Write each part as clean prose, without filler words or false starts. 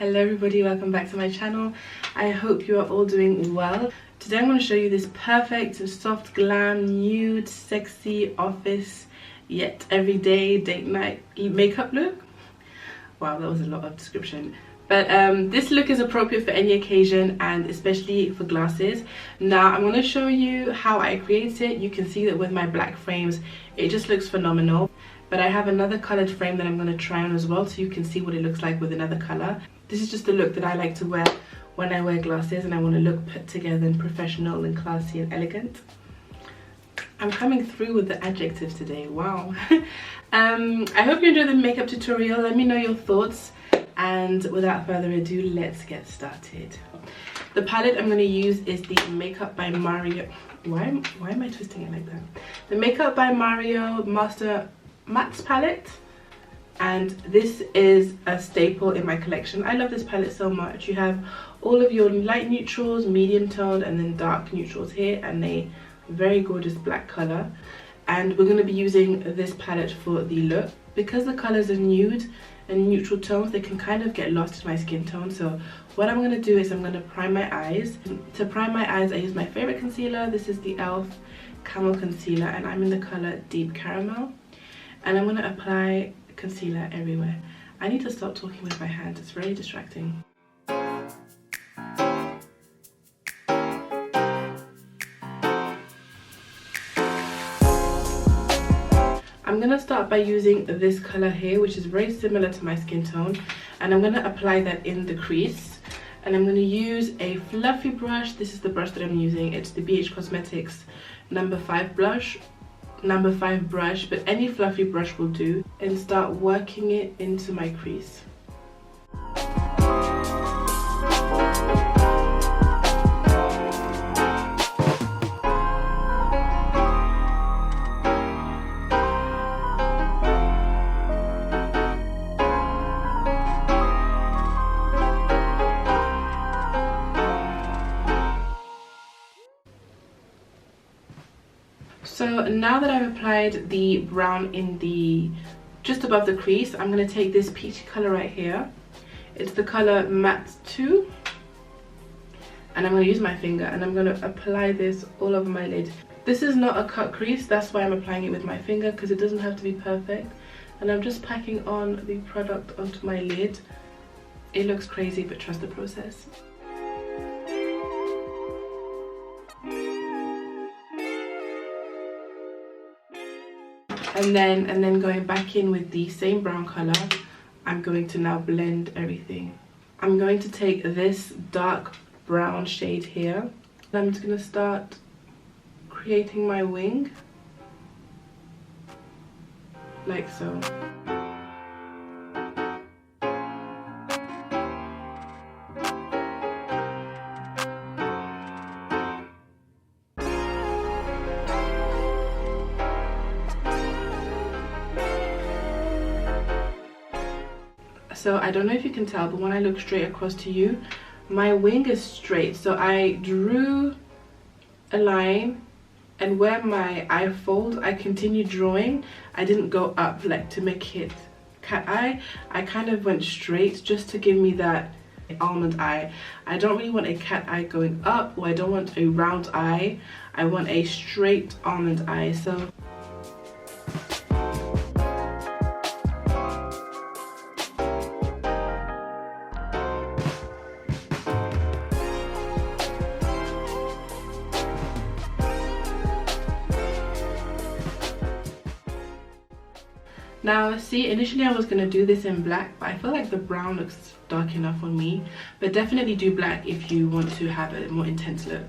Hello everybody, welcome back to my channel. I hope you are all doing well. Today I'm going to show you this perfect soft glam nude sexy office yet everyday date night makeup look. Wow, that was a lot of description. But this look is appropriate for any occasion and especially for glasses. Now I'm going to show you how I create it. You can see that with my black frames it just looks phenomenal. But I have another coloured frame that I'm going to try on as well, so you can see what it looks like with another colour. This is just the look that I like to wear when I wear glasses and I want to look put together and professional and classy and elegant. I'm coming through with the adjectives today, wow. I hope you enjoyed the makeup tutorial. Let me know your thoughts, and without further ado, let's get started. The palette I'm going to use is the Makeup by Mario. Why am I twisting it like that? The Makeup by Mario Master Mattes palette, and this is a staple in my collection. I love this palette so much. You have all of your light neutrals, medium toned, and then dark neutrals here, and a very gorgeous black color. And we're going to be using this palette for the look. Because the colors are nude and neutral tones, they can kind of get lost in my skin tone. So what I'm going to do is I'm going to prime my eyes. To prime my eyes I use my favorite concealer. This is the e.l.f. Camel Concealer, and I'm in the color Deep Caramel. And I'm going to apply concealer everywhere. I need to stop talking with my hands, it's very distracting. I'm going to start by using this color here, which is very similar to my skin tone, and I'm going to apply that in the crease. And I'm going to use a fluffy brush. This is the brush that I'm using. It's the BH Cosmetics number 5 brush, but any fluffy brush will do, and start working it into my crease. So now that I've applied the brown in the just above the crease, I'm going to take this peachy color right here. It's the color Matte 2, and I'm going to use my finger and I'm going to apply this all over my lid. This is not a cut crease, that's why I'm applying it with my finger, because it doesn't have to be perfect. And I'm just packing on the product onto my lid. It looks crazy, but trust the process. And then going back in with the same brown color, I'm going to now blend everything. I'm going to take this dark brown shade here, and I'm just going to start creating my wing, like so. So I don't know if you can tell, but when I look straight across to you, my wing is straight. So I drew a line, and where my eye folds, I continued drawing. I didn't go up like to make it cat eye. I kind of went straight just to give me that almond eye. I don't really want a cat eye going up, or I don't want a round eye. I want a straight almond eye. So now see, initially I was going to do this in black, but I feel like the brown looks dark enough on me. But definitely do black if you want to have a more intense look.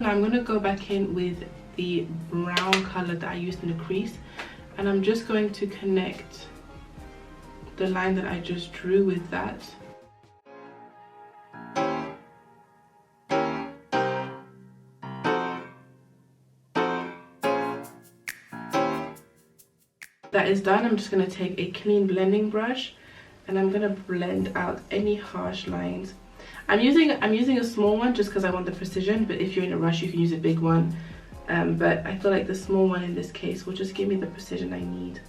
Now I'm going to go back in with the brown color that I used in the crease, and I'm just going to connect the line that I just drew with that. That is done. I'm just going to take a clean blending brush and I'm going to blend out any harsh lines. I'm using a small one just because I want the precision, but if you're in a rush you can use a big one. But I feel like the small one in this case will just give me the precision I need.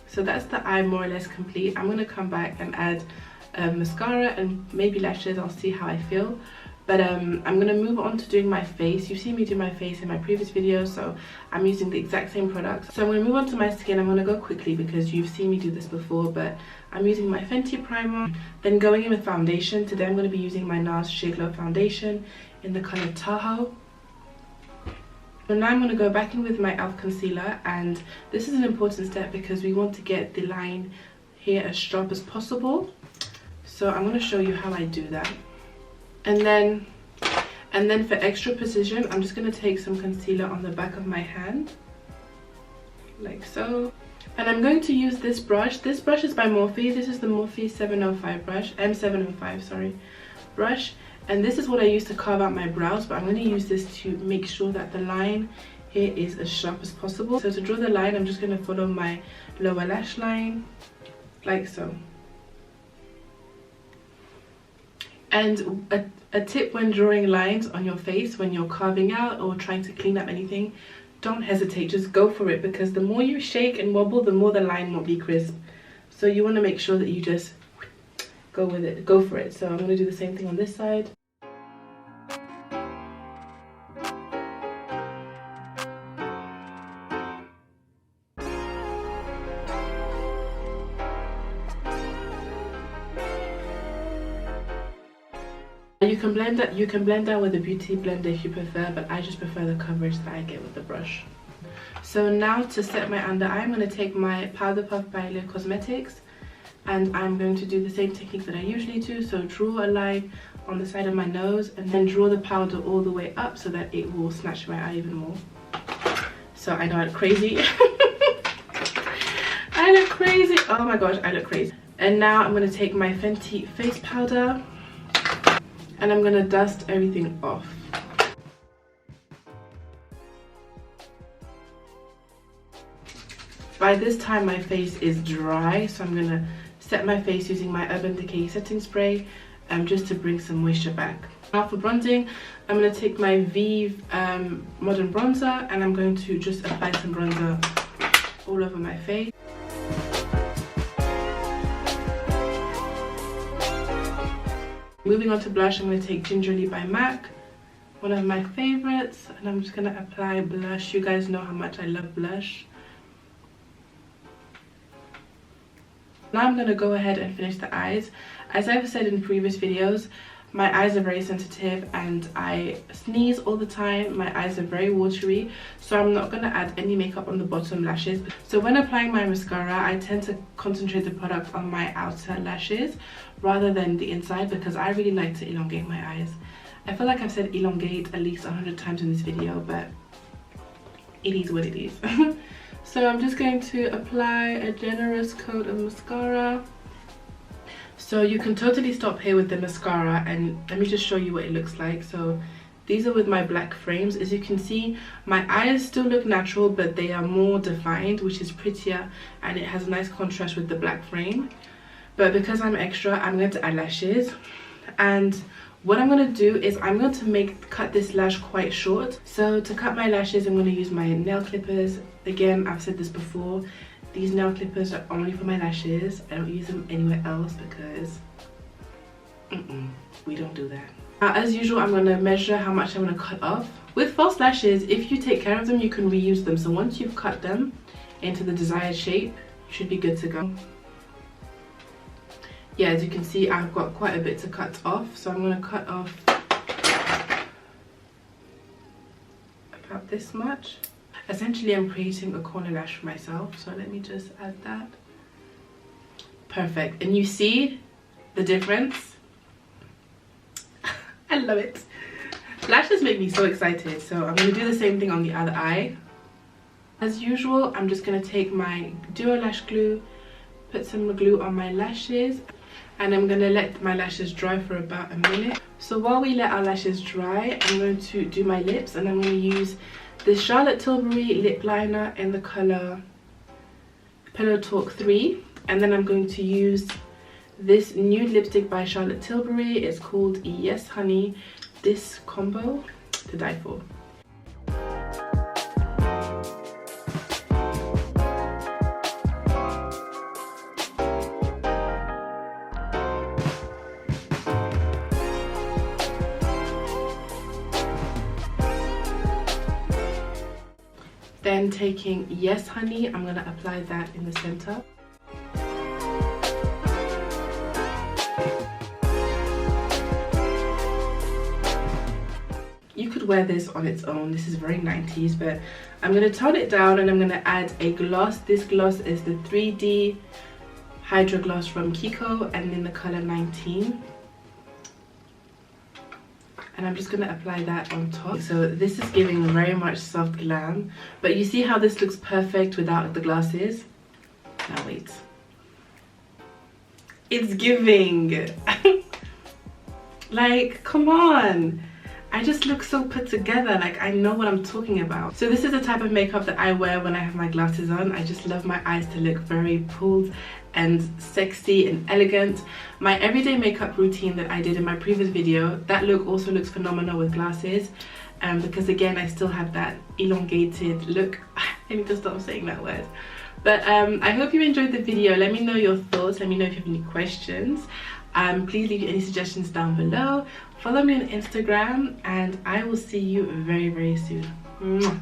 So that's the eye more or less complete. I'm going to come back and add mascara and maybe lashes. I'll see how I feel. But I'm going to move on to doing my face. You've seen me do my face in my previous video, so I'm using the exact same products. So I'm going to move on to my skin. I'm going to go quickly because you've seen me do this before, but I'm using my Fenty primer. Then going in with foundation. Today I'm going to be using my NARS Sheer Glow foundation in the color Tahoe. So now I'm going to go back in with my e.l.f. concealer, and this is an important step because we want to get the line here as sharp as possible. So I'm going to show you how I do that. And then for extra precision, I'm just going to take some concealer on the back of my hand, like so. And I'm going to use this brush. This brush is by Morphe. This is the Morphe 705 brush, M705, sorry, brush. And this is what I use to carve out my brows, but I'm going to use this to make sure that the line here is as sharp as possible. So to draw the line, I'm just going to follow my lower lash line, like so. And a tip when drawing lines on your face, when you're carving out or trying to clean up anything, don't hesitate, just go for it, because the more you shake and wobble, the more the line won't be crisp. So you want to make sure that you just go with it, go for it. So I'm going to do the same thing on this side. You can blend down with a beauty blender if you prefer, but I just prefer the coverage that I get with the brush. So now to set my under eye, I'm going to take my Powder Puff by Leo Cosmetics, and I'm going to do the same technique that I usually do. So draw a line on the side of my nose and then draw the powder all the way up so that it will snatch my eye even more. So I know I look crazy. I look crazy. Oh my gosh, I look crazy. And now I'm going to take my Fenty face powder and I'm going to dust everything off. By this time my face is dry, so I'm going to set my face using my Urban Decay setting spray just to bring some moisture back. Now for bronzing, I'm going to take my Vive Modern Bronzer and I'm going to just apply some bronzer all over my face. Moving on to blush, I'm going to take Gingerly by MAC, one of my favorites, and I'm just going to apply blush. You guys know how much I love blush. Now I'm going to go ahead and finish the eyes. As I've said in previous videos, my eyes are very sensitive and I sneeze all the time. My eyes are very watery, so I'm not going to add any makeup on the bottom lashes. So when applying my mascara, I tend to concentrate the product on my outer lashes rather than the inside, because I really like to elongate my eyes. I feel like I've said elongate at least 100 times in this video, but it is what it is. So I'm just going to apply a generous coat of mascara. So you can totally stop here with the mascara, and let me just show you what it looks like. So these are with my black frames. As you can see, my eyes still look natural, but they are more defined, which is prettier, and it has a nice contrast with the black frame. But because I'm extra, I'm going to add lashes, and what I'm going to do is I'm going to cut this lash quite short. So to cut my lashes, I'm going to use my nail clippers. Again, I've said this before, these nail clippers are only for my lashes. I don't use them anywhere else because we don't do that. Now, as usual, I'm going to measure how much I'm going to cut off. With false lashes, if you take care of them, you can reuse them. So once you've cut them into the desired shape, you should be good to go. Yeah, as you can see, I've got quite a bit to cut off, so I'm going to cut off about this much. Essentially, I'm creating a corner lash for myself, so let me just add that. Perfect. And you see the difference? I love it. Lashes make me so excited, so I'm going to do the same thing on the other eye. As usual, I'm just going to take my Duo Lash Glue, put some glue on my lashes, and I'm going to let my lashes dry for about a minute. So while we let our lashes dry, I'm going to do my lips, and I'm going to use this Charlotte Tilbury lip liner in the color Pillow Talk 3, and then I'm going to use this nude lipstick by Charlotte Tilbury. It's called Yes Honey. This combo to die for. then taking Yes Honey, I'm going to apply that in the center. You could wear this on its own. This is very 90s, but I'm going to tone it down and I'm going to add a gloss. This gloss is the 3D Hydra Gloss from Kiko and in the color 19. And I'm just going to apply that on top. So this is giving very much soft glam. But you see how this looks perfect without the glasses? Now wait. It's giving. Like, come on. I just look so put together, like I know what I'm talking about. So this is the type of makeup that I wear when I have my glasses on. I just love my eyes to look very pulled and sexy and elegant. My everyday makeup routine that I did in my previous video, that look also looks phenomenal with glasses. Because again, I still have that elongated look. I need to stop saying that word. But I hope you enjoyed the video. Let me know your thoughts. Let me know if you have any questions. Please leave any suggestions down below. Follow me on Instagram and I will see you very, very soon. Mwah.